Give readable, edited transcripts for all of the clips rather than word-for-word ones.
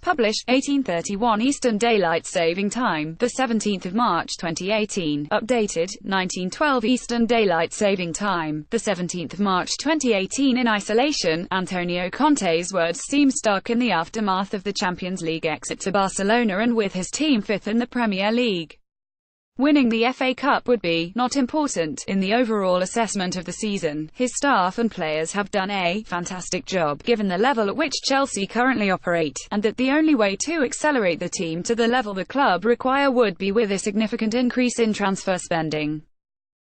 Published, 1831 Eastern Daylight Saving Time, the 17th of March 2018. Updated, 1912 Eastern Daylight Saving Time, the 17th of March 2018. In isolation, Antonio Conte's words seem stark in the aftermath of the Champions League exit to Barcelona and with his team fifth in the Premier League. Winning the FA Cup would be not important in the overall assessment of the season. His staff and players have done a fantastic job given the level at which Chelsea currently operate, and that the only way to accelerate the team to the level the club require would be with a significant increase in transfer spending.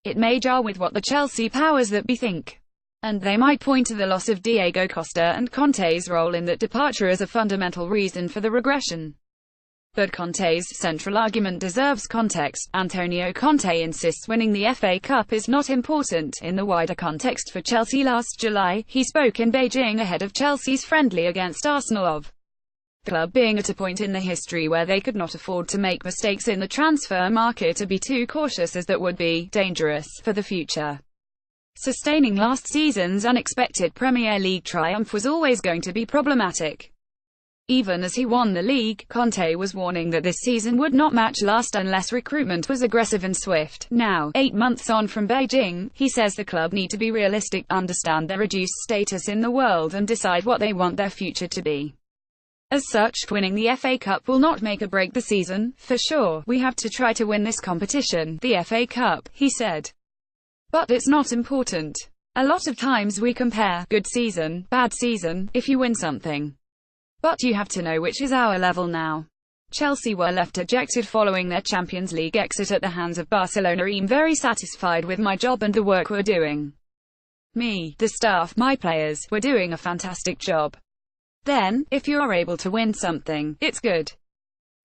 It may jar with what the Chelsea powers that be think, and they might point to the loss of Diego Costa and Conte's role in that departure as a fundamental reason for the regression. But Conte's central argument deserves context. Antonio Conte insists winning the FA Cup is not important in the wider context for Chelsea. Last July, he spoke in Beijing ahead of Chelsea's friendly against Arsenal of the club being at a point in the history where they could not afford to make mistakes in the transfer market or be too cautious, as that would be dangerous for the future. Sustaining last season's unexpected Premier League triumph was always going to be problematic. Even as he won the league, Conte was warning that this season would not match last unless recruitment was aggressive and swift. Now, 8 months on from Beijing, he says the club need to be realistic, understand their reduced status in the world and decide what they want their future to be. As such, winning the FA Cup will not make or break the season, for sure. We have to try to win this competition, the FA Cup, he said. But it's not important. A lot of times we compare good season, bad season, if you win something. But you have to know which is our level now. Chelsea were left dejected following their Champions League exit at the hands of Barcelona. I'm very satisfied with my job and the work we're doing. Me, the staff, my players, we're doing a fantastic job. Then, if you are able to win something, it's good.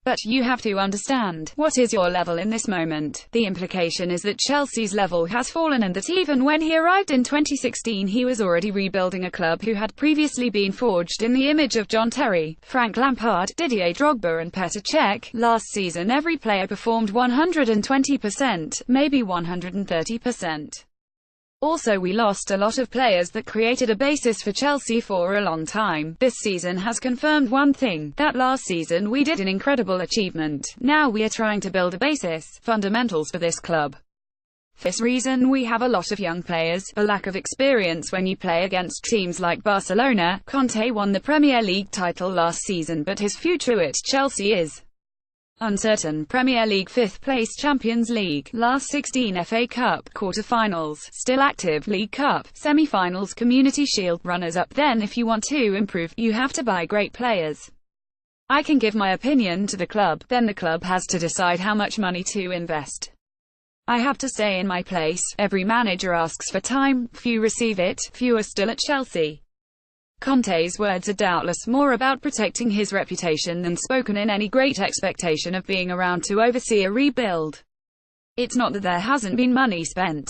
But you have to understand, what is your level in this moment? The implication is that Chelsea's level has fallen and that even when he arrived in 2016 he was already rebuilding a club who had previously been forged in the image of John Terry, Frank Lampard, Didier Drogba and Petr Cech. Last season every player performed 120%, maybe 130%. Also we lost a lot of players that created a basis for Chelsea for a long time. This season has confirmed one thing, that last season we did an incredible achievement. Now we are trying to build a basis, fundamentals for this club. For this reason we have a lot of young players, a lack of experience when you play against teams like Barcelona. Conte won the Premier League title last season, but his future at Chelsea is uncertain. Premier League 5th place, Champions League, last 16 FA Cup, quarter-finals, still active, League Cup, semi-finals, Community Shield, runners-up. Then if you want to improve, you have to buy great players. I can give my opinion to the club, then the club has to decide how much money to invest. I have to stay in my place. Every manager asks for time, few receive it, few are still at Chelsea. Conte's words are doubtless more about protecting his reputation than spoken in any great expectation of being around to oversee a rebuild. It's not that there hasn't been money spent.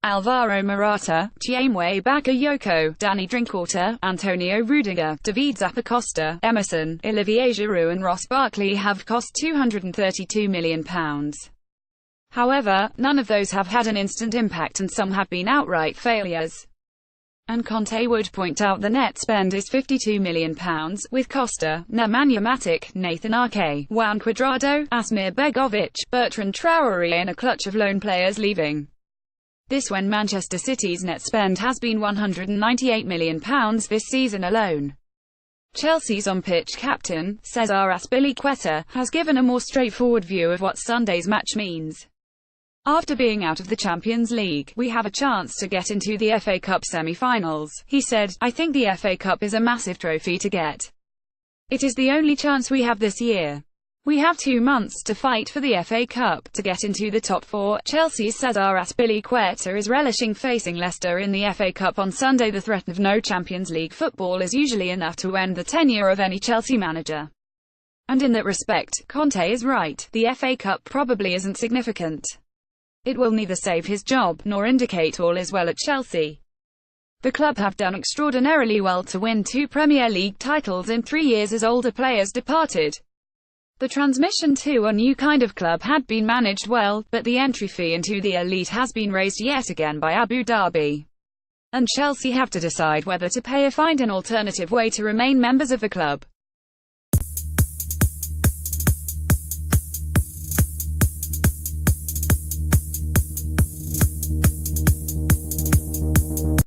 Alvaro Morata, Chiamwe Bakayoko, Danny Drinkwater, Antonio Rudiger, David Zappacosta, Emerson, Olivier Giroud and Ross Barkley have cost £232 million. However, none of those have had an instant impact and some have been outright failures. And Conte would point out the net spend is £52 million, with Costa, Nemanja Matic, Nathan Ake, Juan Cuadrado, Asmir Begovic, Bertrand Traoré and a clutch of loan players leaving. This when Manchester City's net spend has been £198 million this season alone. Chelsea's on-pitch captain, Cesar Azpilicueta, has given a more straightforward view of what Sunday's match means. After being out of the Champions League, we have a chance to get into the FA Cup semi-finals, he said. I think the FA Cup is a massive trophy to get. It is the only chance we have this year. We have 2 months to fight for the FA Cup, to get into the top 4. Chelsea's Cesar Azpilicueta is relishing facing Leicester in the FA Cup on Sunday. The threat of no Champions League football is usually enough to end the tenure of any Chelsea manager. And in that respect, Conte is right. The FA Cup probably isn't significant. It will neither save his job, nor indicate all is well at Chelsea. The club have done extraordinarily well to win 2 Premier League titles in 3 years as older players departed. The transmission to a new kind of club had been managed well, but the entry fee into the elite has been raised yet again by Abu Dhabi. And Chelsea have to decide whether to pay or find an alternative way to remain members of the club.